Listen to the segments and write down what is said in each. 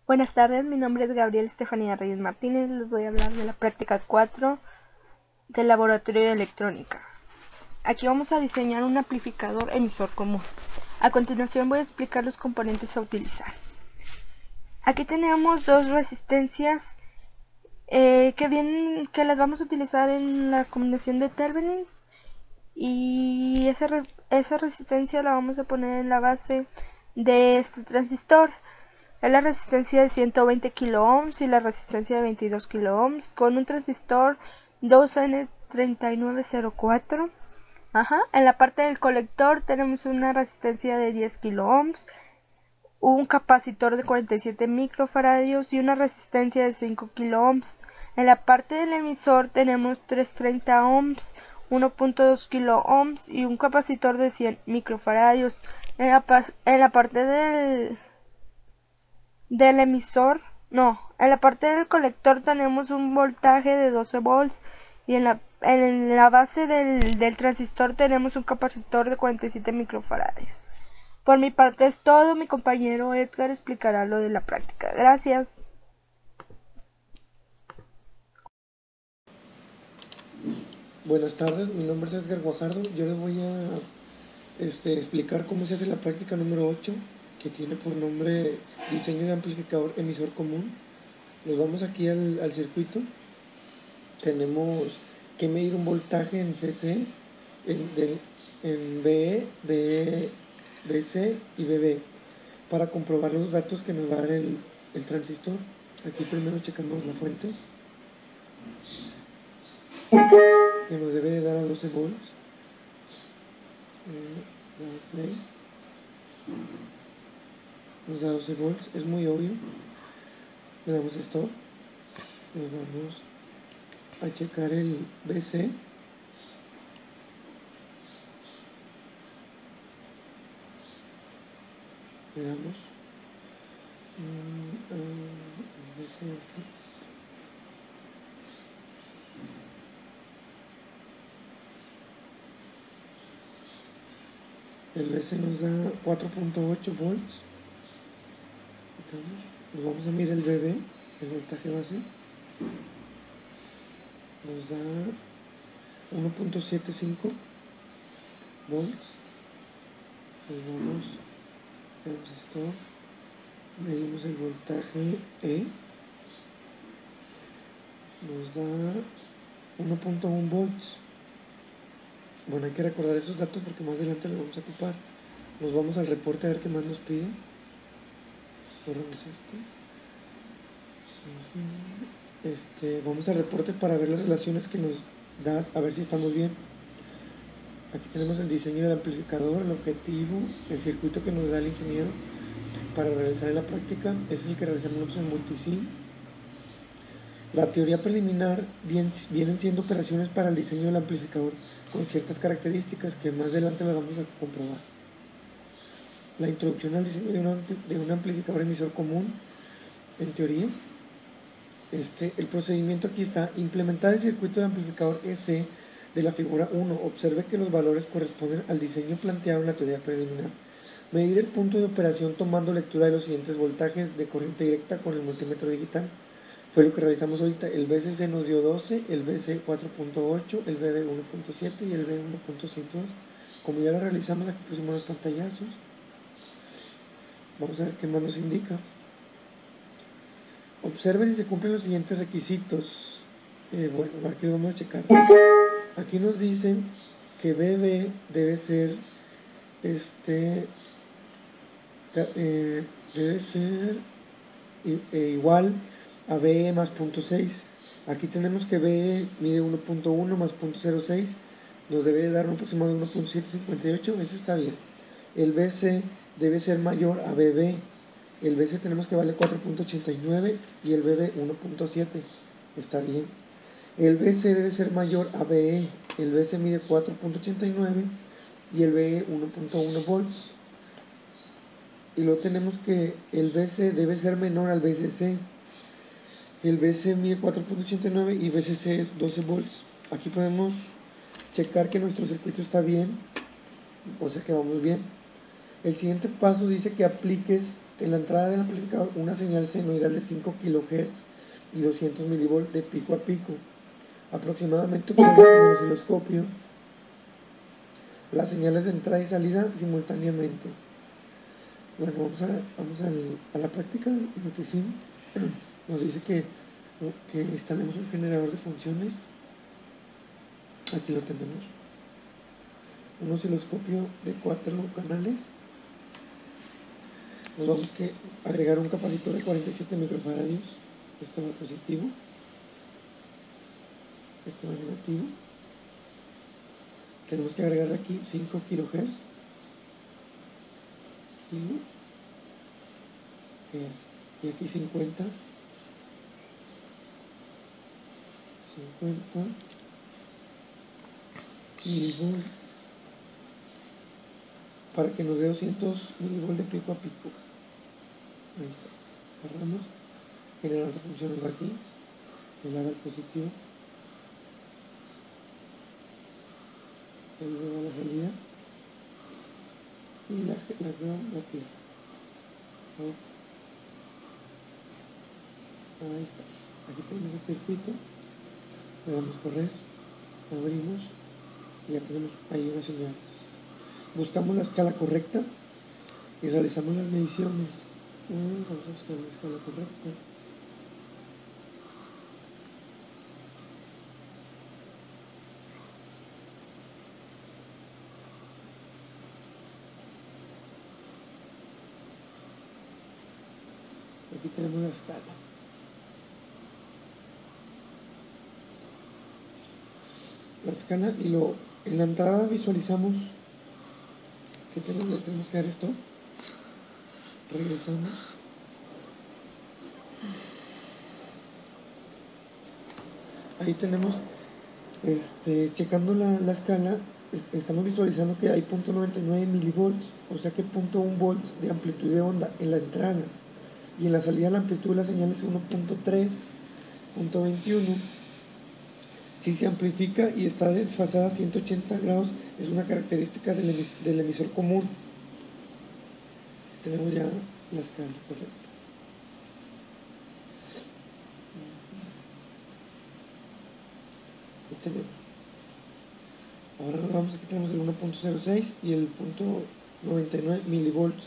Buenas tardes, mi nombre es Gabriel Estefanía Reyes Martínez. Les voy a hablar de la práctica 4 del laboratorio de electrónica. Aquí vamos a diseñar un amplificador emisor común. A continuación voy a explicar los componentes a utilizar. Aquí tenemos dos resistencias que las vamos a utilizar en la combinación de Thevenin, y esa resistencia la vamos a poner en la base de este transistor. Es la resistencia de 120 kilo ohms y la resistencia de 22 kilo ohms con un transistor 2N3904. En la parte del colector tenemos una resistencia de 10 kilo ohms, un capacitor de 47 microfaradios y una resistencia de 5 kilo ohms. En la parte del emisor tenemos 330 ohms, 1.2 kilo ohms y un capacitor de 100 microfaradios. En la parte del emisor, no, en la parte del colector tenemos un voltaje de 12 volts y en la base del transistor tenemos un capacitor de 47 microfaradios. Por mi parte es todo. Mi compañero Edgar explicará lo de la práctica. Gracias. Buenas tardes, mi nombre es Edgar Guajardo. Yo les voy a explicar cómo se hace la práctica número 8, que tiene por nombre diseño de amplificador emisor común. Nos vamos aquí al circuito. Tenemos que medir un voltaje en CC, en BE, BC y BB para comprobar los datos que nos va a dar el transistor. Aquí primero checamos la fuente, que nos debe de dar a 12 volts. Nos da 12 volts, es muy obvio. Le damos stop. Nos vamos a checar el BC. Le damos BC. El BC nos da 4.8 volts. Nos vamos a mirar el BB, el voltaje base. Nos da 1.75 volts. Damos esto, medimos el voltaje E. Nos da 1.1 volts. Bueno, hay que recordar esos datos porque más adelante los vamos a ocupar. Nos vamos al reporte a ver qué más nos pide. Borramos vamos al reporte para ver las relaciones que nos da, a ver si estamos bien. Aquí tenemos el diseño del amplificador, el objetivo, el circuito que nos da el ingeniero para realizar en la práctica. Ese es el que realizamos en Multisim. La teoría preliminar vienen siendo operaciones para el diseño del amplificador con ciertas características que más adelante las vamos a comprobar. La introducción al diseño de un amplificador emisor común, en teoría. El procedimiento aquí está: implementar el circuito de amplificador EC de la figura 1. Observe que los valores corresponden al diseño planteado en la teoría preliminar. Medir el punto de operación tomando lectura de los siguientes voltajes de corriente directa con el multímetro digital. Fue lo que realizamos ahorita. El BCC nos dio 12, el BC 4.8, el BB 1.7 y el B 1.102. Como ya lo realizamos, aquí pusimos los pantallazos. Vamos a ver qué más nos indica. Observe si se cumplen los siguientes requisitos. Bueno, aquí vamos a checar. Aquí nos dicen que BB debe ser igual a BE más 0.6. Aquí tenemos que BE mide 1.1 más 0.06, nos debe dar un aproximado de 1.758, eso está bien. El BC debe ser mayor a BB. El BC tenemos que vale 4.89 y el BB 1.7, está bien. El BC debe ser mayor a BE. El BC mide 4.89 y el BE 1.1 volts. Y luego tenemos que el BC debe ser menor al BCC. El BC mide 4.89 y BCC es 12 volts. Aquí podemos checar que nuestro circuito está bien, o sea que vamos bien. El siguiente paso dice que apliques En la entrada del amplificador una señal senoidal de 5 kHz y 200 mV de pico a pico. Aproximadamente como en el osciloscopio, las señales de entrada y salida simultáneamente. Bueno, vamos a la práctica. Nos dice que instalemos un generador de funciones. Aquí lo tenemos. Un osciloscopio de 4 canales. Nos vamos a agregar un capacitor de 47 microfaradios. Esto va positivo. Esto va negativo. Tenemos que agregar aquí 5 kHz. Y aquí 50 milivolts para que nos dé 200 milivolts de pico a pico. Ahí está. Cerramos. Generador de funciones va aquí. El lado positivo. El luego la salida. Y la aquí. Ahí está. Aquí tenemos el circuito. Le damos correr. Abrimos. Y ya tenemos ahí una señal. Buscamos la escala correcta y realizamos las mediciones. Vamos a buscar la escala correcta. Aquí tenemos la escala. La escala y en la entrada visualizamos que tenemos que dar esto. Regresamos. Ahí tenemos, checando la escala, estamos visualizando que hay 0.99 milivolts, o sea que 0.1 volts de amplitud de onda en la entrada. Y en la salida la amplitud de la señal es 1.3, 0.21. Si se amplifica y está desfasada a 180 grados, es una característica del emisor común. Tenemos ya la escala correcta. Ahora nos vamos, aquí tenemos el 1.06 y el 0.99 milivolts.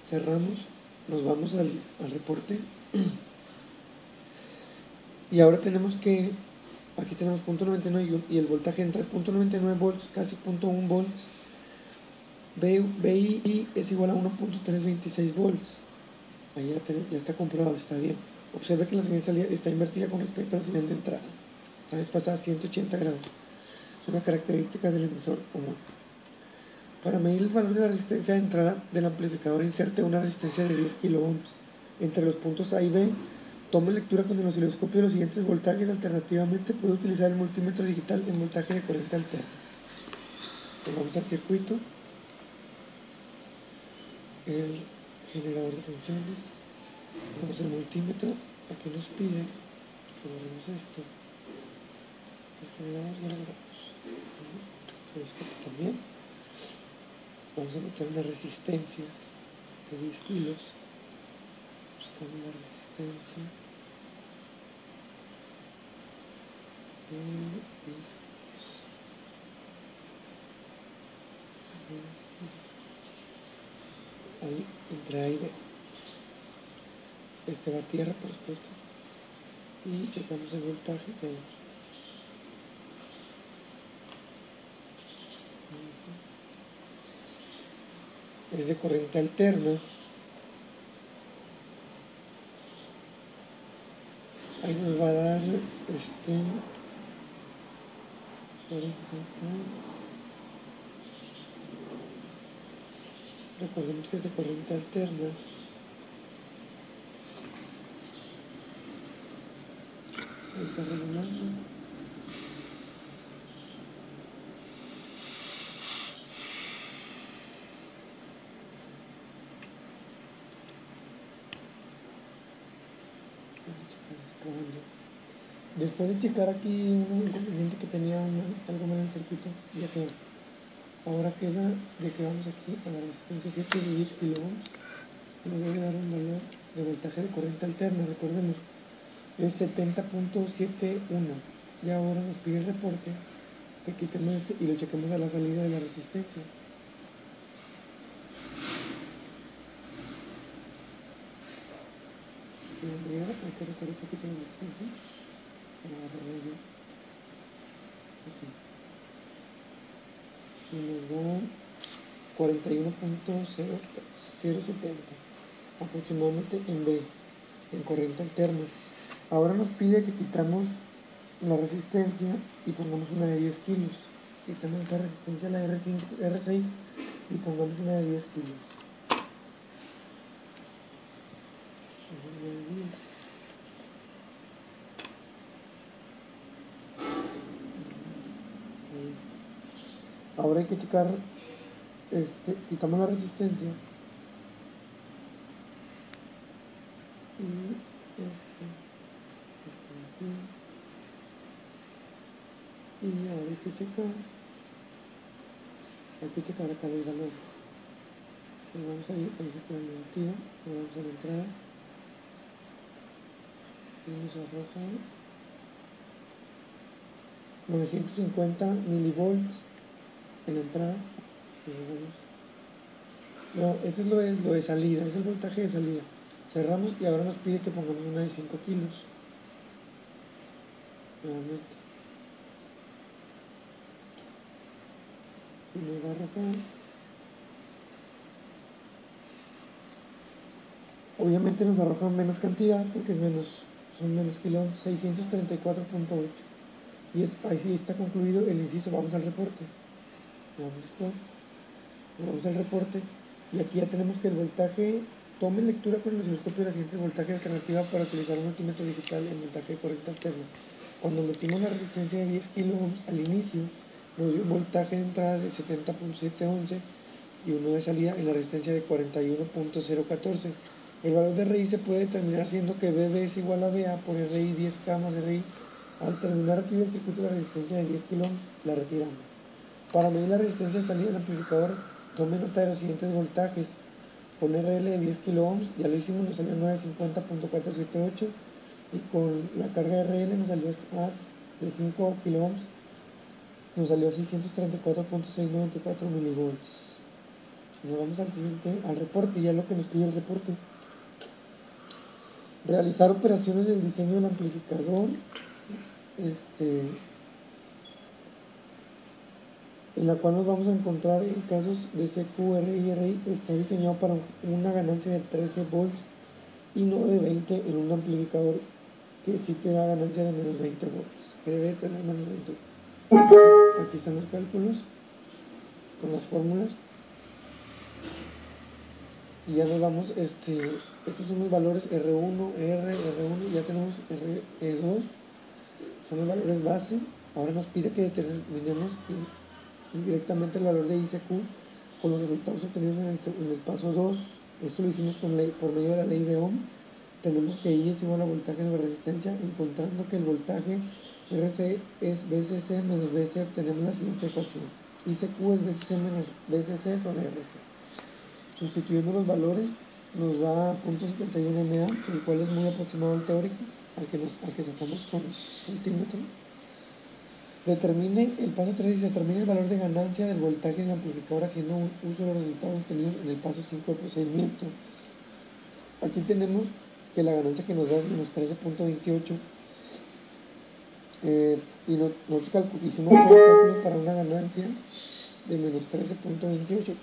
Cerramos, nos vamos al reporte. Y ahora tenemos que, aquí tenemos 0.99 y el voltaje entra es 0.99 volts, casi 0.1 volts. BI es igual a 1.326 volts. Ahí ya está comprobado, está bien. Observe que la señal de salida está invertida con respecto a la señal de entrada. Está desfasada a 180 grados. Es una característica del emisor común. Para medir el valor de la resistencia de entrada del amplificador, inserte una resistencia de 10 kΩ entre los puntos A y B. Tome lectura con el osciloscopio de los siguientes voltajes. Alternativamente puede utilizar el multímetro digital en voltaje de corriente alterna. Vamos al circuito. El generador de funciones. Tenemos el multímetro. Aquí nos pide que borremos esto. El generador ya lo borramos. El osciloscopio también. Vamos a meter una resistencia de 10 kilos. Buscamos la resistencia de 10 kilos. Ahí, entre aire. Va a tierra, por supuesto. Y checamos el voltaje que hay. Es de corriente alterna. Ahí nos va a dar 43. Recordemos que es de corriente alterna. Ahí está regulando. Después de checar aquí un inconveniente que tenía algo mal en el circuito, ya que ahora queda de que vamos aquí a la resistencia 7 de 10 kΩ. nos debe dar un valor de voltaje de corriente alterna, recordemos, es 70.71. Y ahora nos pide el reporte que quitemos este y lo chequemos a la salida de la resistencia. Si hay que recorrer un poquito la resistencia para agarrarlo bien. Aquí. Y nos da 41.070 aproximadamente en B, en corriente alterna. Ahora nos pide que quitamos la resistencia y pongamos una de 10 kilos. Quitamos esta resistencia, la R6, y pongamos una de 10 kilos. Ahora hay que checar, quitamos la resistencia y y ahora hay que checar acá el valor. Vamos a ir a la negativa, vamos a la entrada y nos arroja 950 milivolts en la entrada. No, eso es lo de salida, es el voltaje de salida. Cerramos y ahora nos pide que pongamos una de 5 kilos. Nuevamente. Y nos va a arrojar. Obviamente nos arroja menos cantidad porque son menos kilos, 634.8. Y ahí sí está concluido el inciso. Vamos al reporte. Vamos al reporte. Y aquí ya tenemos que el voltaje, tome lectura con el osciloscopio de la siguiente voltaje alternativa para utilizar un multímetro digital en voltaje de corriente alterna. Cuando metimos la resistencia de 10 kilo ohms al inicio, nos dio un voltaje de entrada de 70.711 y uno de salida en la resistencia de 41.014. El valor de RI se puede determinar siendo que BB es igual a BA por RI 10K más RI. Al terminar aquí el circuito de la resistencia de 10 kilo ohms, la retiramos. Para medir la resistencia de salida del amplificador, tome nota de los siguientes voltajes. Con RL de 10 kilo ohms, ya lo hicimos, nos salió 950.478 y con la carga RL nos salió de 5 kilo ohms, nos salió 634.694 milivolts. Nos vamos al siguiente, al reporte, ya lo que nos pide el reporte. Realizar operaciones del diseño del amplificador, en la cual nos vamos a encontrar en casos de CQ, RI y RI, está diseñado para una ganancia de 13 volts y no de 20 en un amplificador que sí te da ganancia de menos 20 volts, que debe tener menos 20 volts. Aquí están los cálculos con las fórmulas y ya nos vamos, estos son los valores R1, R1, ya tenemos RE2, son los valores base. Ahora nos pide que determinemos indirectamente el valor de ICQ con los resultados obtenidos en el paso 2. Esto lo hicimos por medio de la ley de Ohm. Tenemos que I es igual a voltaje sobre resistencia, encontrando que el voltaje RC es BCC menos BC, obtenemos la siguiente ecuación. ICQ es BCC menos BCC sobre RC. Sustituyendo los valores nos da 0.71 MA, el cual es muy aproximado al teórico, al que sacamos con el multímetro. Determine el paso 3 y se determina el valor de ganancia del voltaje del amplificador haciendo un uso de los resultados obtenidos en el paso 5 del procedimiento. Aquí tenemos que la ganancia que nos da es menos 13.28 y nosotros hicimos cálculos para una ganancia de menos 13.28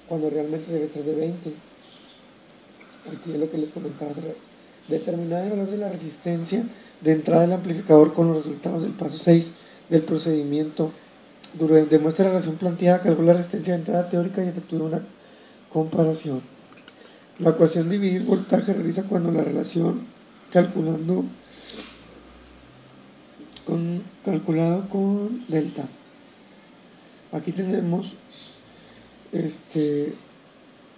cuando realmente debe ser de 20. Aquí es lo que les comentaba. Determinar el valor de la resistencia de entrada del amplificador con los resultados del paso 6 del procedimiento. Demuestra la relación planteada, calcula la resistencia de entrada teórica y efectúa una comparación. La ecuación dividir voltaje realiza cuando la relación calculado con delta. Aquí tenemos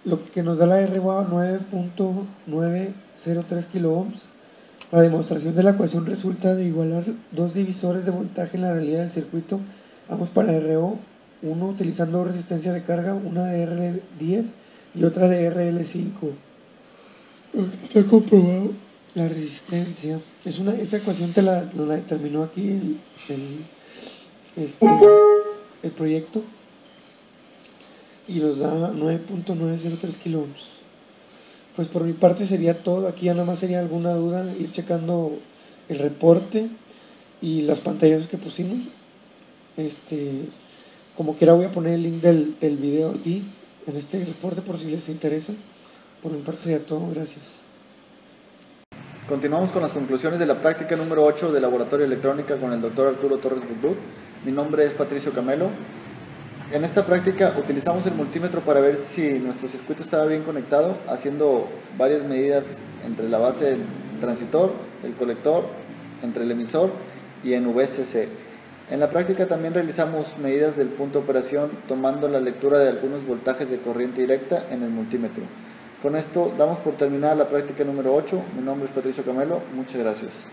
lo que nos da la RWA 9.903 kilo ohms. La demostración de la ecuación resulta de igualar dos divisores de voltaje en la realidad del circuito, ambos para RO, uno utilizando resistencia de carga, una de RL10 y otra de RL5. Está comprobado la resistencia. Esta ecuación nos la determinó aquí el proyecto y nos da 9.903 kilo ohms. Pues por mi parte sería todo. Aquí ya nada más sería alguna duda, ir checando el reporte y las pantallas que pusimos. Como quiera voy a poner el link del video aquí en este reporte por si les interesa. Por mi parte sería todo. Gracias. Continuamos con las conclusiones de la práctica número 8 de Laboratorio Electrónica con el Dr. Arturo Torres Budbud. Mi nombre es Patricio Camelo. En esta práctica utilizamos el multímetro para ver si nuestro circuito estaba bien conectado, haciendo varias medidas entre la base del transitor, el colector, entre el emisor y en VCC. En la práctica también realizamos medidas del punto de operación tomando la lectura de algunos voltajes de corriente directa en el multímetro. Con esto damos por terminada la práctica número 8. Mi nombre es Patricio Camelo. Muchas gracias.